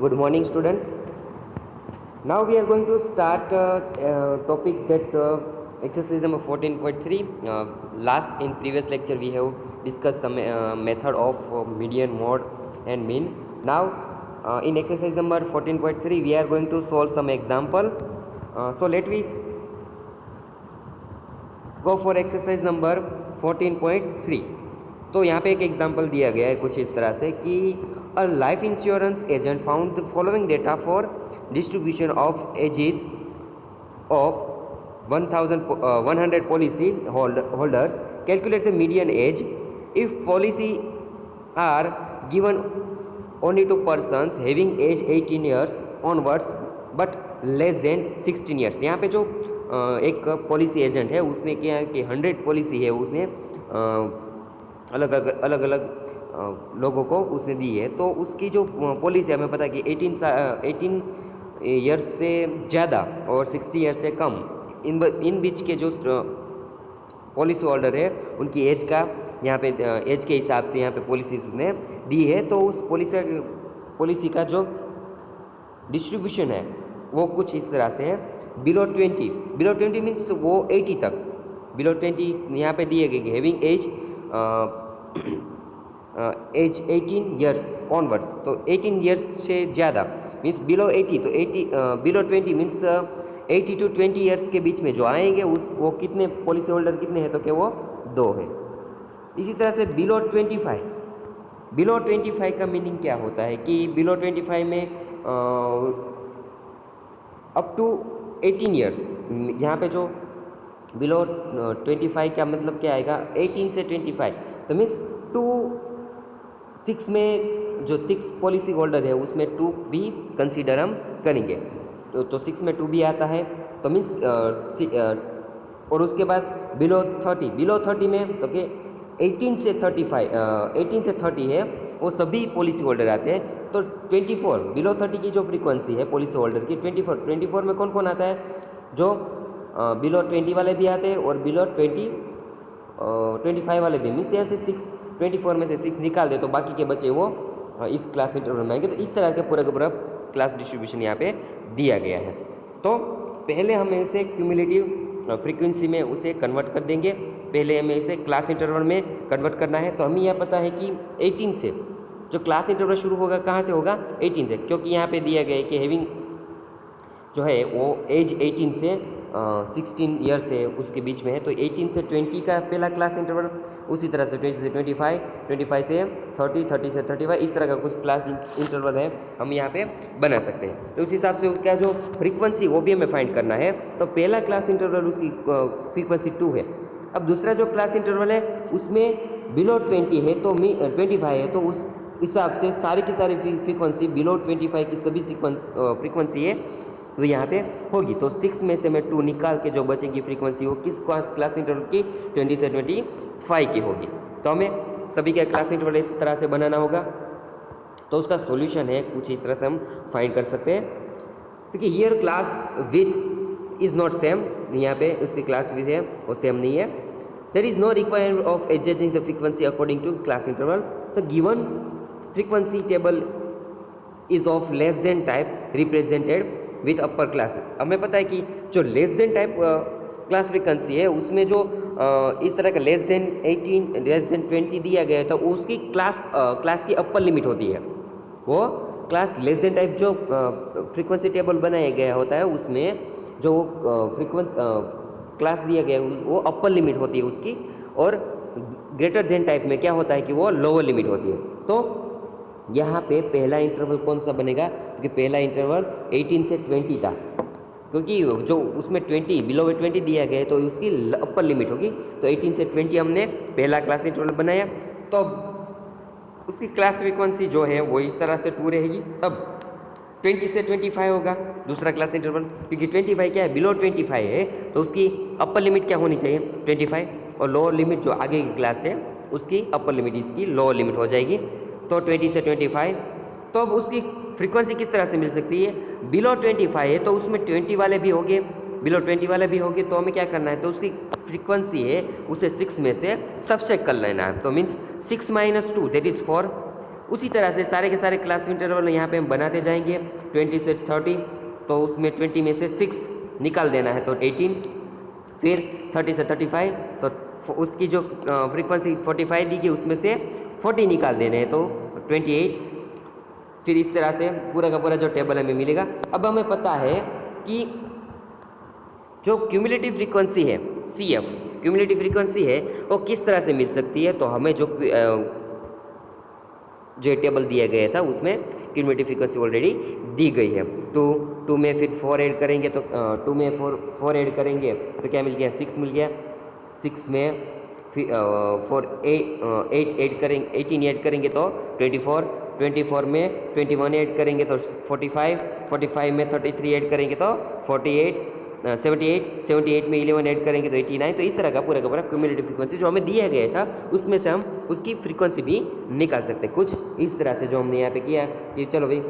Good morning, student. Now we are going to start topic that exercise number 14.3. Last in previous lecture we have discussed some method of median, mode, and mean. Now in exercise number 14.3 we are going to solve some example. So let me go for exercise number 14.3। तो यहाँ पे एक example दिया गया है कुछ इस तरह से कि a life insurance agent found the following data for distribution of ages of 100 policy holders. Calculate the median age if policy are given only to persons having age 18 years onwards but less than 16 years. यहाँ पे जो एक policy agent है उसने क्या है कि 100 policy है उसने अलग अलग लोगों को उसने दी है। तो उसकी जो पॉलिसी हमें पता है कि 18 ईयर्स से ज़्यादा और 60 ईयर्स से कम इन बीच के जो पॉलिसी होल्डर है उनकी एज का यहाँ पे एज के हिसाब से यहाँ पे पॉलिसी उसने दी है। तो उस पॉलिसी का जो डिस्ट्रीब्यूशन है वो कुछ इस तरह से है। बिलो 20 मीन्स वो 80 तक, बिलो 20 यहाँ पे दिए गए हैविंग एज 18 ईयर्स ऑनवर्ड्स। तो 18 ईयर्स से ज़्यादा मीन्स बिलो 80। तो 80 बिलो 20 मीन्स 80 to 20 ईयर्स के बीच में जो आएंगे वो कितने पॉलिसी होल्डर कितने हैं, तो क्या वो 2 है। इसी तरह से बिलो 25 का मीनिंग क्या होता है कि बिलो 25 में अप टू 18 ईयर्स। यहाँ पे जो बिलो 25 का मतलब क्या आएगा, 18 से 25। तो मीन्स 6 में जो 6 पॉलिसी होल्डर है उसमें 2 भी कंसीडर हम करेंगे। तो 6 में 2 भी आता है तो मीन्स और उसके बाद बिलो 30 में तो कि 18 से 30 है वो सभी पॉलिसी होल्डर आते हैं। तो 24 बिलो 30 की जो फ्रीक्वेंसी है पॉलिसी होल्डर की 24 में कौन कौन आता है, जो बिलो 20 वाले भी आते हैं और बिलो 25 वाले भी। मीन्स यहाँ से 24 में से 6 निकाल दे तो बाकी के बच्चे वो इस क्लास इंटरवल में आएंगे। तो इस तरह का पूरा क्लास डिस्ट्रीब्यूशन यहाँ पे दिया गया है। तो पहले हम इसे क्यूमुलेटिव फ्रीक्वेंसी में उसे कन्वर्ट कर देंगे। पहले हमें इसे क्लास इंटरवल में कन्वर्ट करना है। तो हमें यह पता है कि 18 से जो क्लास इंटरवल शुरू होगा कहाँ से होगा, 18 से, क्योंकि यहाँ पे दिया गया है कि हैविंग जो है वो एज 18 से 16 ईयर्स है उसके बीच में है। तो 18 से 20 का पहला क्लास इंटरवल, उसी तरह से 20 से 25, 25 से 30, 30 से 35, इस तरह का कुछ क्लास इंटरवल है हम यहाँ पे बना सकते हैं। तो उस हिसाब से उसका जो फ्रीक्वेंसी वो भी हमें फाइंड करना है। तो पहला क्लास इंटरवल उसकी फ्रीक्वेंसी 2 है। अब दूसरा जो क्लास इंटरवल है उसमें बिलो 20 है तो 25 है। तो उस हिसाब से सारी की सारी फ्रीक्वेंसी बिलो 25 की सभी फ्रीक्वेंसी है तो यहाँ पे होगी। तो 6 में से मैं 2 निकाल के जो बचेगी फ्रीक्वेंसी वो किस क्लास इंटरवल की, 20 से 25 की होगी। तो हमें सभी का क्लास इंटरवल इस तरह से बनाना होगा। तो उसका सॉल्यूशन है कुछ इस तरह से हम फाइंड कर सकते हैं। देखिए here class with is not same, यहाँ पे उसकी क्लास विथ है वो सेम नहीं है। There is no requirement of adjusting the frequency according to class interval. तो given frequency table is of less than type represented with upper class. हमें पता है कि जो less than type class frequency है उसमें जो इस तरह का लेस देन 18, लेस देन 20 दिया गया है तो उसकी क्लास की अपर लिमिट होती है। वो क्लास लेस देन टाइप जो फ्रीक्वेंसी टेबल बनाया गया होता है उसमें जो क्लास दिया गया है वो अपर लिमिट होती है उसकी, और ग्रेटर देन टाइप में क्या होता है कि वो लोअर लिमिट होती है। तो यहाँ पे पहला इंटरवल कौन सा बनेगा, क्योंकि पहला इंटरवल 18 से 20 था, क्योंकि जो उसमें 20 बिलो 20 दिया गया है तो उसकी अपर लिमिट होगी। तो 18 से 20 हमने पहला क्लास इंटरवल बनाया। तो उसकी क्लास फ्रीक्वेंसी जो है वो इस तरह से 2 रहेगी। अब 20 से 25 होगा दूसरा क्लास इंटरवल, क्योंकि 25 क्या है, बिलो 25 है तो उसकी अपर लिमिट क्या होनी चाहिए 25, और लोअर लिमिट जो आगे की क्लास है उसकी अपर लिमिट इसकी लोअर लिमिट हो जाएगी। तो 20 से 25। तो अब उसकी फ्रीक्वेंसी किस तरह से मिल सकती है, बिलो 25 है तो उसमें 20 वाले भी होंगे, बिलो 20 वाले भी होंगे। तो हमें क्या करना है, तो उसकी फ्रीक्वेंसी है उसे 6 में से सबट्रैक्ट कर लेना है। तो मीन्स 6 - 2 दैट इज़ 4, उसी तरह से सारे के सारे क्लास इंटरवल यहाँ पे हम बनाते जाएंगे 20 से 30, तो उसमें 20 में से 6 निकाल देना है तो 18, फिर 30 से 35, तो उसकी जो फ्रीक्वेंसी 45 दी गई उसमें से 40 निकाल देने हैं तो 28। फिर इस तरह से पूरा का पूरा जो टेबल हमें मिलेगा। अब हमें पता है कि जो क्यूमुलेटिव फ्रीक्वेंसी है CF, क्यूमुलेटिव फ्रीक्वेंसी है वो किस तरह से मिल सकती है। तो हमें जो टेबल दिया गया था उसमें क्यूमुलेटिव फ्रीक्वेंसी ऑलरेडी दी गई है। टू में फिर 4 ऐड करेंगे तो 2 में 4 ऐड करेंगे तो क्या मिल गया, 6 मिल गया। 6 में फिर 8 ऐड करेंगे, 18 ऐड करेंगे तो 24, 24 में 21 ऐड करेंगे तो 45, 45 में 33 ऐड करेंगे तो 48, 78 में 11 ऐड करेंगे तो 89। तो इस तरह का पूरा क्यूमुलेटिव फ्रीक्वेंसी जो हमें दिया गया था उसमें से हम उसकी फ्रीक्वेंसी भी निकाल सकते हैं। कुछ इस तरह से जो हमने यहाँ पे किया कि चलो भाई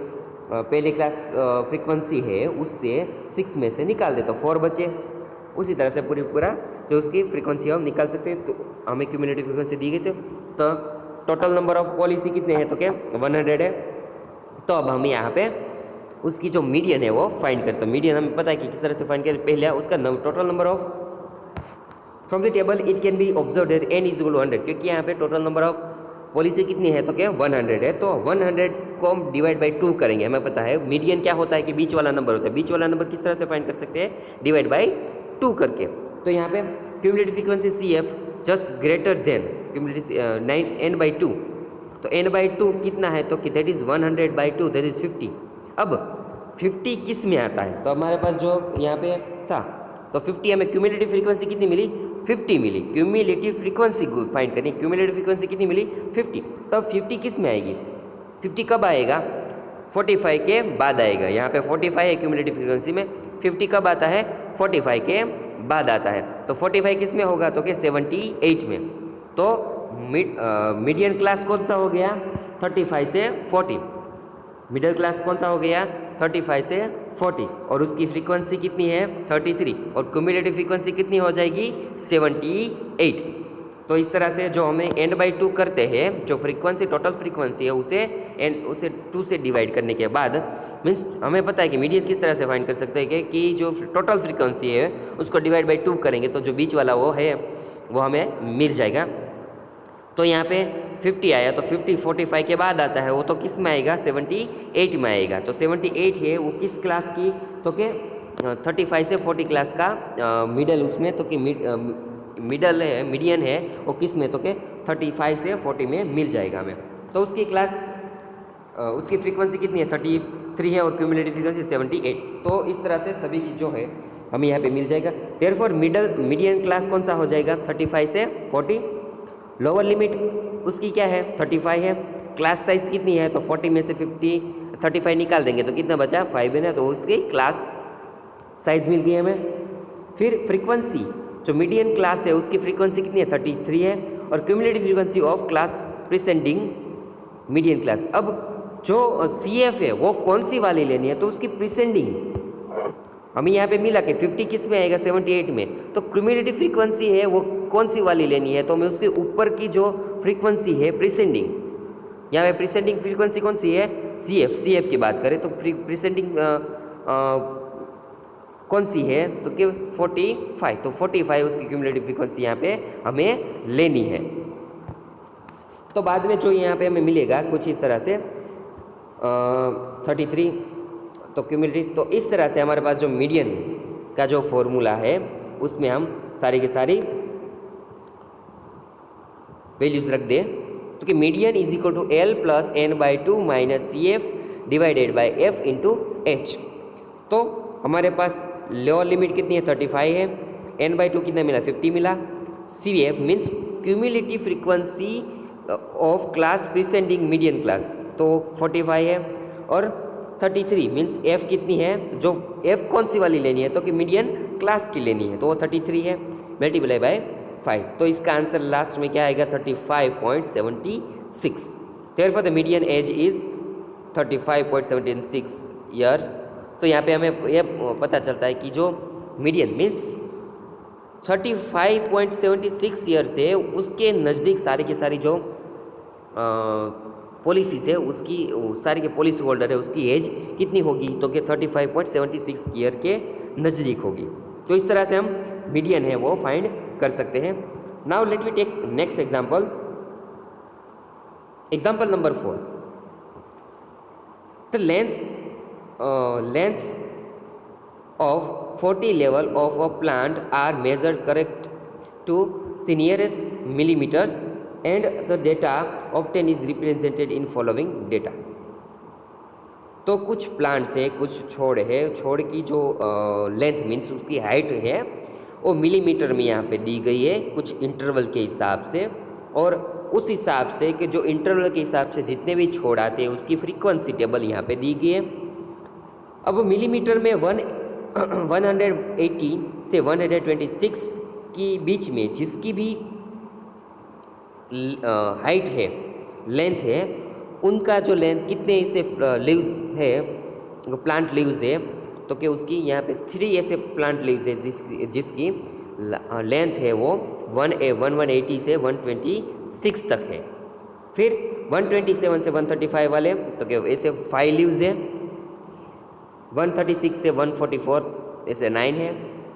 पहले क्लास फ्रीक्वेंसी है उससे 6 में से निकाल दे तो 4 बचे। उसी तरह से पूरा जो उसकी फ्रीक्वेंसी हम निकाल सकते हैं। तो हमें क्यूमुलेटिव फ्रीक्वेंसी दी गई थी, तो टोटल नंबर ऑफ पॉलिसी कितने हैं तो क्या 100 है। तो अब हम यहाँ पे उसकी जो मीडियन है वो फाइंड करते हैं। मीडियन हमें पता है कि किस तरह से फाइंड करें। पहले उसका total number of from the table it can be observe that n is equal to 100, क्योंकि यहाँ पे टोटल नंबर ऑफ पॉलिसी कितनी है तो क्या 100 है। तो 100 को हम डिवाइड बाई 2 करेंगे। हमें पता है मीडियन क्या होता है कि बीच वाला नंबर होता है। बीच वाला नंबर किस तरह से फाइंड कर सकते हैं, डिवाइड बाई 2 करके। तो यहाँ पे cumulative frequency CF just greater then cumulative n/2, तो n/2 कितना है तो कि दैट इज 100/2, दैट इज 50। अब 50 किस में आता है तो हमारे पास जो यहाँ पे था तो 50 हमें क्यूमुलेटिव फ्रीक्वेंसी कितनी मिली, 50 मिली। क्यूमुलेटिव फ्रीक्वेंसी को फाइंड करनी, क्यूमुलेटिव फ्रीक्वेंसी कितनी मिली 50। तो 50 किस में आएगी, 50 कब आएगा 45 के बाद आएगा। यहाँ पे 45 है क्यूमुलेटिव फ्रीक्वेंसी में, 50 कब आता है 45 के बाद आता है। तो 45 किस में होगा तो क्या 78 में। तो मीडियन क्लास कौन सा हो गया 35 से 40, मिडिल क्लास कौन सा हो गया 35 से 40, और उसकी फ्रीक्वेंसी कितनी है 33, और क्यूमुलेटिव फ्रीक्वेंसी कितनी हो जाएगी 78। तो इस तरह से जो हमें n/2 करते हैं, जो फ्रीक्वेंसी टोटल फ्रीक्वेंसी है उसे 2 से डिवाइड करने के बाद मीन्स हमें पता है कि मीडियन किस तरह से फाइंड कर सकते हैं कि जो टोटल फ्रीक्वेंसी है उसको डिवाइड बाई 2 करेंगे तो जो बीच वाला वो है वो हमें मिल जाएगा। तो यहाँ पे 50 आया तो 50 45 के बाद आता है वो तो किस में आएगा 78 में आएगा। तो 78 है वो किस क्लास की तो के 35 से 40 क्लास का मिडल उसमें तो कि मिडल है मीडियन है वो किस में तो के 35 से 40 में मिल जाएगा हमें। तो उसकी क्लास उसकी फ्रीक्वेंसी कितनी है 33 है और क्यूमुलेटिव फ्रीक्वेंसी 78। तो इस तरह से सभी की जो है हमें यहाँ पे मिल जाएगा। देयरफॉर मीडियन क्लास कौन सा हो जाएगा 35 से 40। लोअर लिमिट उसकी क्या है 35 है। क्लास साइज कितनी है तो 40 में से 35 निकाल देंगे तो कितना बचा 5 है ना, तो उसकी क्लास साइज मिल गई हमें। फिर फ्रीक्वेंसी जो मीडियन क्लास है उसकी फ्रीक्वेंसी कितनी है 33 है, और cumulative frequency of class preceding median class. अब जो CF है वो कौन सी वाली लेनी है तो उसकी प्रिसेंडिंग हमें यहाँ पे मिला कि 50 किस में आएगा 78 में, तो क्यूमुलेटिव फ्रीक्वेंसी है वो कौन सी वाली लेनी है तो हमें उसके ऊपर की जो फ्रीक्वेंसी है प्रिसेंडिंग, यहाँ पे प्रिसेंडिंग फ्रीक्वेंसी कौन सी है CF की बात करें तो प्रिसेंडिंग कौन सी है तो कि 45, तो 45 उसकी क्यूमुलेटिव फ्रीक्वेंसी यहाँ पे हमें लेनी है। तो बाद में जो यहाँ पे हमें मिलेगा कुछ इस तरह से 33 तो क्यूमुलेटिव। तो इस तरह से हमारे पास जो मीडियन का जो फॉर्मूला है उसमें हम सारी की सारी वैल्यूज रख दें तो कि median is equal to L plus n/2 minus CF divided by F into H। तो हमारे पास लोअर लिमिट कितनी है 35 है, n/2 कितना मिला 50 मिला, CF means cumulative frequency of class preceding median class तो 45 है, और 33 मीन्स F कितनी है, जो F कौन सी वाली लेनी है तो कि मीडियन क्लास की लेनी है तो वो 33 है मल्टीप्लाई बाय 5। तो इसका आंसर लास्ट में क्या आएगा 35.76। Therefore the median age is 35.76 years. तो यहाँ पे हमें ये पता चलता है कि जो मीडियन मीन्स 35.76 ईयर्स है उसके नज़दीक सारी की सारी जो पॉलिसी से उसकी सारी के पॉलिसी होल्डर है उसकी एज कितनी होगी, तो कि 35.76 ईयर के नज़दीक होगी। तो इस तरह से हम मीडियन है वो फाइंड कर सकते हैं। Now let we take next example, example number 4। The length of 40 level of a plant are measured correct to the nearest millimeters and the data obtained is represented in following data। तो कुछ plants है, कुछ छोड़ है, छोड़ की जो length means उसकी हाइट है वो मिलीमीटर में यहाँ पे दी गई है कुछ इंटरवल के हिसाब से, और उस हिसाब से कि जो इंटरवल के हिसाब से जितने भी छोड़ आते हैं उसकी फ्रीक्वेंसी टेबल यहाँ पे दी गई है। अब मिलीमीटर में 180 से 126 की बीच में जिसकी भी हाइट है, लेंथ है, उनका जो लेंथ कितने ऐसे लीव्स है, प्लांट लीव्स है, तो कि उसकी यहाँ पे 3 ऐसे प्लांट लीव्स है जिसकी लेंथ है वो 180 से 126 तक है। फिर 127 से 135 वाले तो कि ऐसे 5 लीव्स है, 136 से 144 ऐसे 9 है,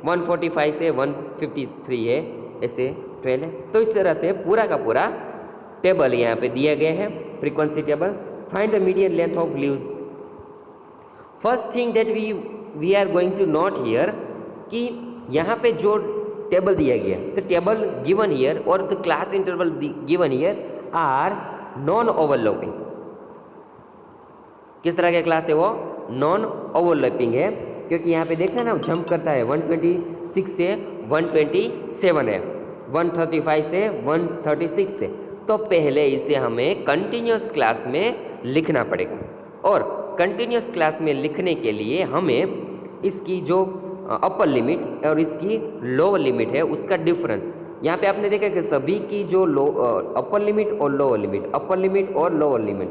145 से 153 है ऐसे 12 है। तो इस तरह से पूरा का पूरा टेबल यहाँ पे दिया गया है, frequency table. Find the median length of leaves. First thing that we are going to note here कि यहाँ पे जो टेबल दिया गया, द टेबल गिवन हियर और the class interval given here are non overlapping. किस तरह का क्लास है वो? नॉन ओवरलैपिंग है, क्योंकि यहाँ पे देखना ना जंप करता है, 126 से 127 है, 135 से 136 से, तो पहले इसे हमें कंटिन्यूस क्लास में लिखना पड़ेगा। और कंटिन्यूस क्लास में लिखने के लिए हमें इसकी जो अपर लिमिट और इसकी लोअर लिमिट है उसका डिफरेंस, यहाँ पे आपने देखा कि सभी की जो अपर लिमिट और लोअर लिमिट, अपर लिमिट और लोअर लिमिट,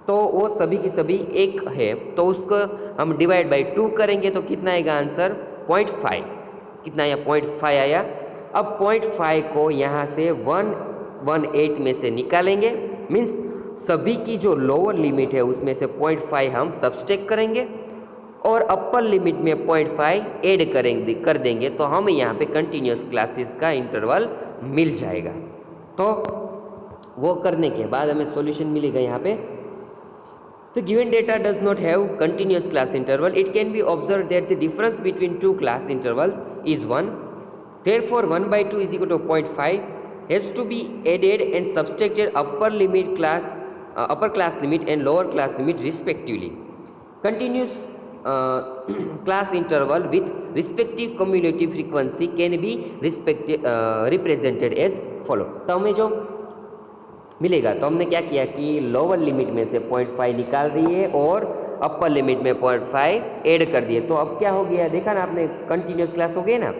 तो वो सभी की सभी एक है, तो उसको हम डिवाइड बाई 2 करेंगे तो कितना आएगा आंसर? 0.5। कितना आया? 0.5 आया। अब 0.5 को यहाँ से 118 में से निकालेंगे, मीन्स सभी की जो लोअर लिमिट है उसमें से 0.5 हम सब्सट्रैक्ट करेंगे और अपर लिमिट में 0.5 ऐड कर देंगे, तो हमें यहाँ पे कंटिन्यूस क्लासेस का इंटरवल मिल जाएगा। तो वो करने के बाद हमें सॉल्यूशन मिलेगा यहाँ पे। The given data does not have continuous class interval. It can be observed that the difference between two class intervals is 1. Therefore, 1/2 is equal to 0.5 has to be added and subtracted upper class limit and lower class limit respectively. Continuous class interval with respective cumulative frequency can be represented as follow. तो हमें जो मिलेगा, तो हमने क्या किया कि lower limit में से 0.5 निकाल दिए और अपर लिमिट में 0.5 ऐड कर दिए। तो अब क्या हो गया, देखा ना आपने, कंटिन्यूस क्लास हो गए ना,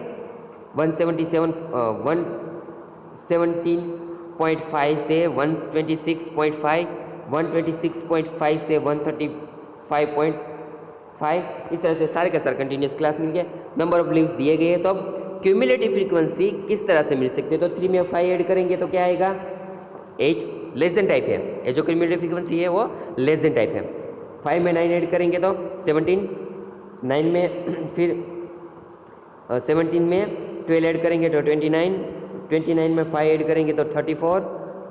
117.5 से 126.5, 126.5 से 135.5, इस तरह से सारे का सारा कंटिन्यूस क्लास मिल गया। नंबर ऑफ लीव्स दिए गए, तो अब क्यूमुलेटिव फ्रीक्वेंसी किस तरह से मिल सकती है? तो 3 में 5 ऐड करेंगे तो क्या आएगा? 8। लेसन टाइप है ये, जो क्यूमुलेटिव फ्रीक्वेंसी है वो लेसन टाइप है। 5 में 9 ऐड करेंगे तो 17, 9 में फिर 17 में 12 ऐड करेंगे तो 29, 29 में 5 ऐड करेंगे तो 34,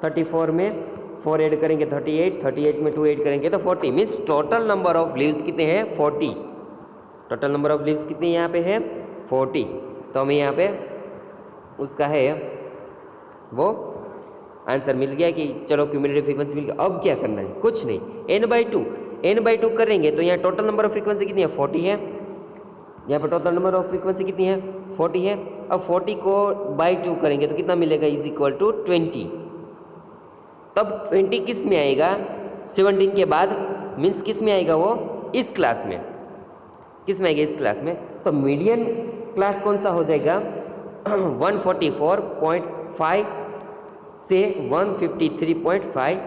34 में 4 ऐड करेंगे 38, 38 में 2 ऐड करेंगे तो 40। Means total number of leaves कितने हैं? 40। टोटल नंबर ऑफ लीव्स कितने यहाँ पे है? 40। तो हमें यहाँ पे उसका है वो आंसर मिल गया कि चलो क्यूमुलेटिव फ्रीक्वेंसी मिल गया। अब क्या करना है? कुछ नहीं, n/2 करेंगे तो यहाँ टोटल नंबर ऑफ फ्रीक्वेंसी कितनी है? 40 है। यहाँ पर टोटल नंबर ऑफ फ्रीक्वेंसी कितनी है? 40 है। अब 40 को बाई 2 करेंगे तो कितना मिलेगा? Is equal to 20। तब 20 किस में आएगा? 17 के बाद, मीन्स किस में आएगा वो? इस क्लास में। किस में आएगा? इस क्लास में। तो मीडियन क्लास कौन सा हो जाएगा? 144.5 से 153.5।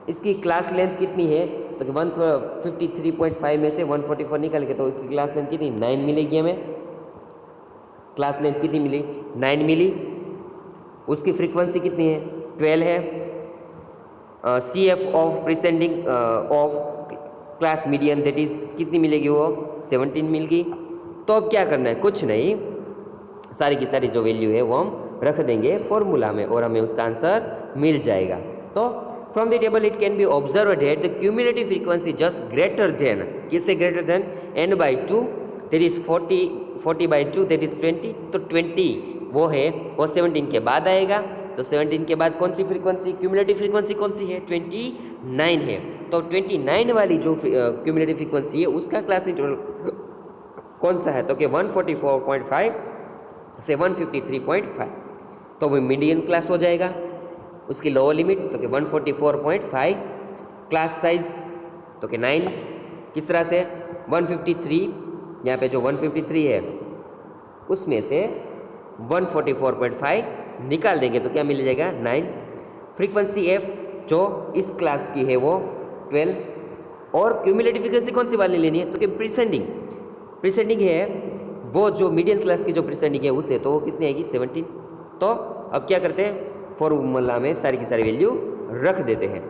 इसकी क्लास लेंथ कितनी है? तो 153.5 में से 144 निकालेंगे तो इसकी क्लास लेंथ कितनी? 9 मिलेगी हमें। क्लास लेंथ कितनी मिली? 9 मिली। उसकी फ्रीक्वेंसी कितनी है? 12 है। C F of preceding of class median that is कितनी मिलेगी, वो 17 मिल गई। तो अब क्या करना है, कुछ नहीं, सारी की सारी जो वैल्यू है वो हम रख देंगे फॉर्मूला में और हमें उसका आंसर मिल जाएगा। तो from the table it can be observe that the cumulative frequency just greater than, किससे greater than, n/2 that is 40/2 that is 20। तो 20 वो है वो 17 के बाद आएगा। तो 17 के बाद कौन सी फ्रीक्वेंसी, क्यूमुलेटिव फ्रीक्वेंसी कौन सी है, 29 है। तो 29 वाली जो क्यूमुलेटिव फ्रीक्वेंसी है उसका क्लास इंटरवल कौन सा है, तो कि 144.5 से 153.5। तो वो मीडियन क्लास हो जाएगा। उसकी लोअर लिमिट तो कि 144.5, क्लास साइज तो कि 9, किस तरह से 153, यहाँ पे जो 153 है उसमें से 144.5 निकाल देंगे तो क्या मिल जाएगा, 9। फ्रीक्वेंसी एफ जो इस क्लास की है वो 12, और क्यूमुलेटिव फ्रीक्वेंसी कौन सी वाली लेनी है, तो कि प्रिसेंडिंग है वो जो मीडियन क्लास की जो प्रिसेंडिंग है उसे, तो वो कितनी आएगी, 17। तो अब क्या करते हैं, फॉर्मूला में सारी की सारी वैल्यू रख देते हैं।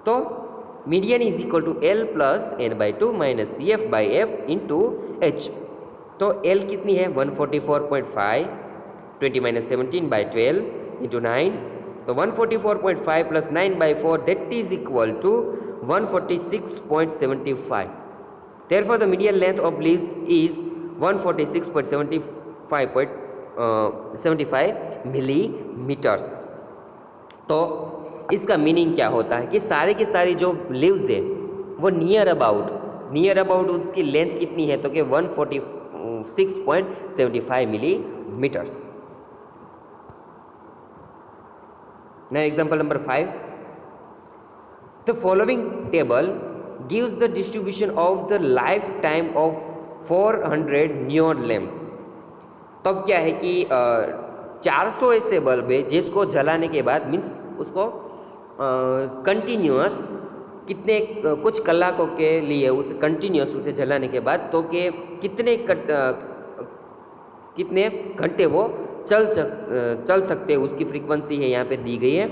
तो median is equal to L plus n/2 minus C F by F into H. तो एल कितनी है, 144.5, 20 माइनस 17/12 इंटू 9। तो 144.5 plus 9/4 that is equal to 146.75। Therefore, the median length of leaves is 146.75 millimetres. तो इसका मीनिंग क्या होता है कि सारे की सारी जो लीव्स है वो नियर अबाउट उसकी लेंथ कितनी है, तो कि 146.75 millimetres. Now example number 5. The following table gives the distribution of the lifetime of 400 neon lamps. तो अब क्या है कि 400 ऐसे बल्ब है जिसको जलाने के बाद मीन्स उसको कंटिन्यूअस कितने कुछ कलाकों के लिए उसे कंटिन्यूअस उसे जलाने के बाद तो कि कितने घंटे वो चल सकते हैं, उसकी फ्रीक्वेंसी है यहाँ पे दी गई है।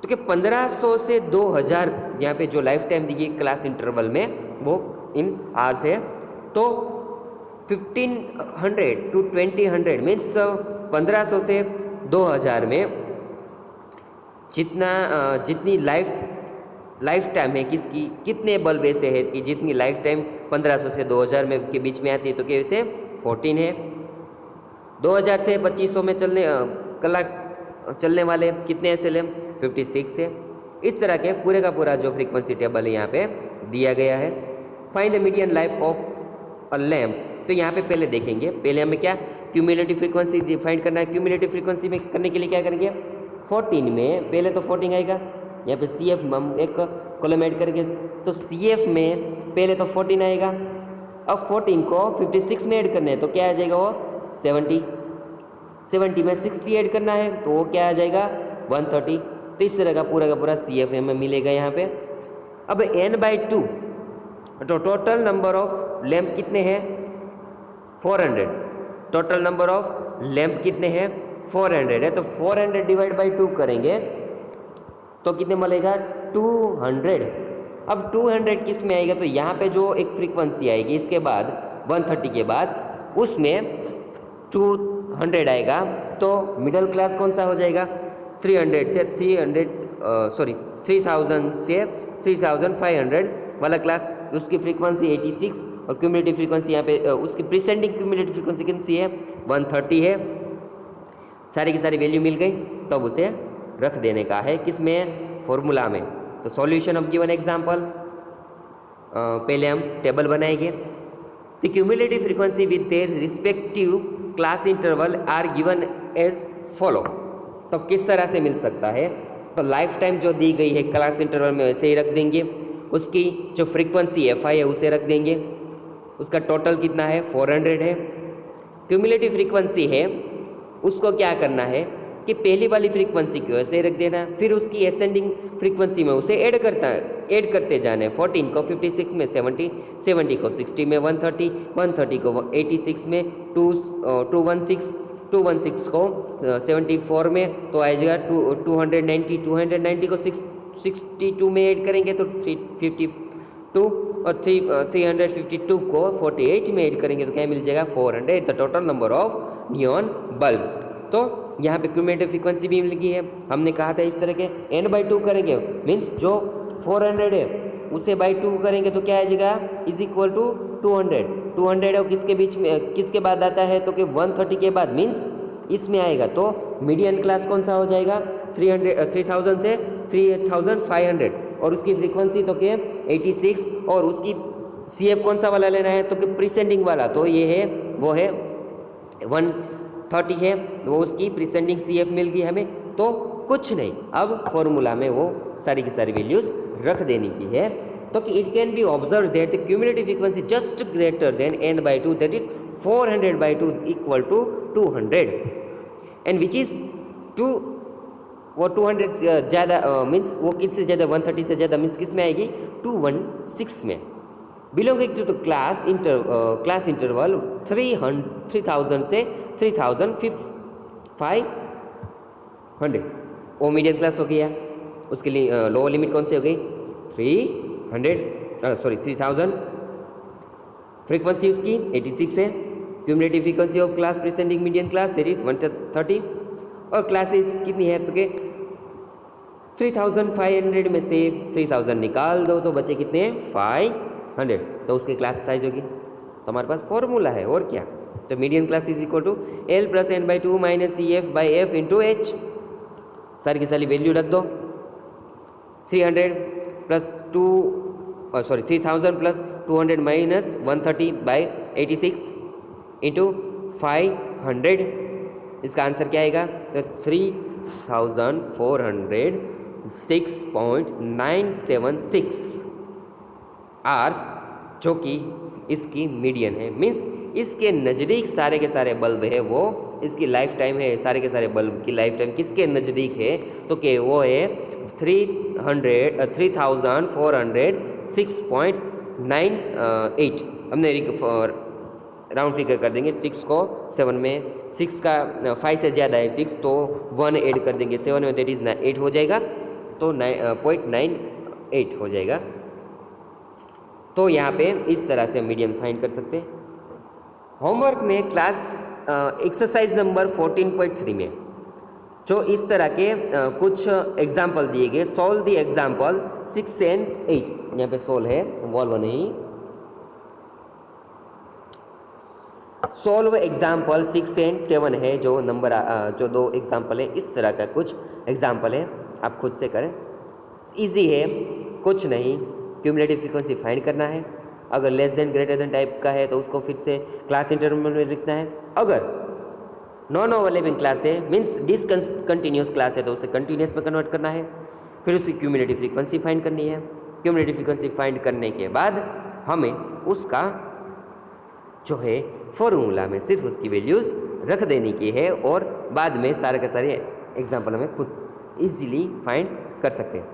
तो कि 1500 से 2000 यहाँ पे जो लाइफ टाइम दी गई क्लास इंटरवल में वो इन आवर्स है। तो 1500 टू 2000 मीन्स 1500 से 2000 में जितनी लाइफ टाइम है किसकी, कितने बल्ब ऐसे है कि जितनी लाइफ टाइम 1500 से 2000 में के बीच में आती है, तो कैसे 14 है। 2000 से 2500 में चलने वाले कितने ऐसे लैम्प, 56 है। इस तरह के पूरे का पूरा जो फ्रीक्वेंसी टेबल है यहाँ पे दिया गया है। Find the median life of a lamp. तो यहाँ पे पहले देखेंगे, पहले हमें क्या क्यूमुलेटिव फ्रीक्वेंसी फाइंड करना है। क्यूमुलेटिव फ्रीक्वेंसी में करने के लिए क्या करेंगे, 14 में पहले तो 14 आएगा, यहाँ पे सी एफ हम एक कॉलम ऐड करेंगे तो सी एफ में पहले तो 14 आएगा। अब 14 को 56 में ऐड करना है तो क्या आ जाएगा, वो 70 में 60 ऐड करना है तो वो क्या आ जाएगा, 130। तो इस तरह का पूरा सी एफ हमें मिलेगा यहाँ पे। अब n/2 तो टोटल नंबर ऑफ लैम्प कितने हैं, 400। टोटल नंबर ऑफ लैम्प कितने हैं, 400 है। तो 400 डिवाइड बाई 2 करेंगे तो कितने मिलेगा, 200। अब 200 किस में आएगा, तो यहाँ पे जो एक फ्रीक्वेंसी आएगी इसके बाद 130 के बाद उसमें 200 आएगा। तो मिडिल क्लास कौन सा हो जाएगा, 3000 से 3500 वाला क्लास। उसकी फ्रीक्वेंसी 86 और क्यूमुलेटिव फ्रीक्वेंसी यहाँ पे उसकी प्रीसेंडिंग क्यूमुलेटिव फ्रीक्वेंसी कितनी है, 130 है। सारी की सारी वैल्यू मिल गई तो अब उसे रख देने का है किसमें, फॉर्मूला में। तो सॉल्यूशन ऑफ गिवन एग्जांपल, पहले हम टेबल बनाएंगे। The cumulative frequency with their respective class interval are given as follow. तो किस तरह से मिल सकता है, तो लाइफ टाइम जो दी गई है क्लास इंटरवल में वैसे ही रख देंगे, उसकी जो फ्रीक्वेंसी एफ आई है उसे रख देंगे, उसका टोटल कितना है 400 है। क्यूमुलेटिव फ्रीक्वेंसी है उसको क्या करना है कि पहली वाली फ्रीक्वेंसी को ऐसे रख देना, फिर उसकी असेंडिंग फ्रीक्वेंसी में उसे ऐड करते जाना है। 14 को 56 में 70, 70 को 60 में 130, 130 को 86 में 216, 216 को 74 में तो आ जाएगा 290, 290 को 262 में ऐड करेंगे तो 352 और 352 को 48 में ऐड करेंगे तो क्या मिल जाएगा 400 the total number of neon bulbs. तो यहाँ पे क्यूमुलेटिव फ्रीक्वेंसी भी मिल गई है। हमने कहा था इस तरह के n/2 करेंगे मीन्स जो 400 है उसे बाई 2 करेंगे तो क्या आ जाएगा इज इक्वल टू 200 और किसके बीच में किसके बाद आता है तो कि 130 के बाद मीन्स इसमें आएगा। तो मीडियन क्लास कौन सा हो जाएगा 3000 से 3500 और उसकी फ्रीक्वेंसी तो के 86 और उसकी CF कौन सा वाला लेना है तो कि प्रीसेंडिंग वाला, तो ये है वो है 130 है वो उसकी प्रीसेंडिंग CF मिल गई हमें। तो कुछ नहीं, अब फॉर्मूला में वो सारी की सारी वैल्यूज रख देने की है। तो कि it can be observe that the cumulative frequency just greater than n/2 that is 400/2 equal to 200 and which is 2 वो 200 ज़्यादा मीन्स वो किससे ज़्यादा 130 से ज़्यादा मीन्स किस में आएगी 216 में। Belonging to the class interval 3000 से 3500 वो मीडियम क्लास हो गया। उसके लिए लोअर लिमिट कौन सी हो गई 3000 फ्रीक्वेंसी उसकी 86 है। Cumulative frequency of class preceding medium class that is 130 और क्लासेस कितनी है तो के 3500 में से 3000 निकाल दो तो बचे कितने हैं 500 तो उसकी क्लास साइज होगी। तो हमारे पास फॉर्मूला है और क्या, तो medium class is equal to L + n/2 - CF/F × H। सारी की सारी वैल्यू रख दो 3000 + 200 - 130/86 इंटू 500। इसका आंसर क्या आएगा तो 3406.976 आवर्स जो कि इसकी मीडियन है। मीन्स इसके नज़दीक सारे के सारे बल्ब है वो इसकी लाइफ टाइम है। सारे के सारे बल्ब की लाइफ टाइम किसके नज़दीक है तो कि वो है 3406.98। हमने राउंड फिगर कर देंगे 6 को 7 में 6 का 5 से ज़्यादा है 6 तो 1 ऐड कर देंगे 7 में दैट इज़ 8 हो जाएगा तो 0.98 हो जाएगा। तो यहाँ पे इस तरह से मीडियम फाइंड कर सकते हैं। होमवर्क में क्लास एक्सरसाइज नंबर 14.3 में जो इस तरह के कुछ एग्जाम्पल दिए गए सॉल्व द एग्जाम्पल 6 and 8। यहाँ पे सोल्व है वॉल्व नहीं, सॉल्व एग्जाम्पल 6 and 7 है जो नंबर जो दो एग्जाम्पल है। इस तरह का कुछ एग्जाम्पल है, आप खुद से करें। इजी है, कुछ नहीं, क्यूमुलेटिव फ्रीक्वेंसी फाइंड करना है। अगर less than greater than type का है तो उसको फिर से क्लास इंटरवल में लिखना है। अगर नॉन ओवरलैपिंग क्लास है मीन्स डिसकंटिन्यूस क्लास है तो उसे कंटिन्यूस में कन्वर्ट करना है। फिर उसकी क्यूमुलेटिव फ्रीक्वेंसी फाइंड करनी है। क्यूमुलेटिव फ्रीक्वेंसी फाइंड करने के बाद हमें उसका जो है फॉर्मूला में सिर्फ उसकी वैल्यूज़ रख देने की है और बाद में सारे के सारे एग्जाम्पल हमें खुद इजीली फाइंड कर सकते हैं।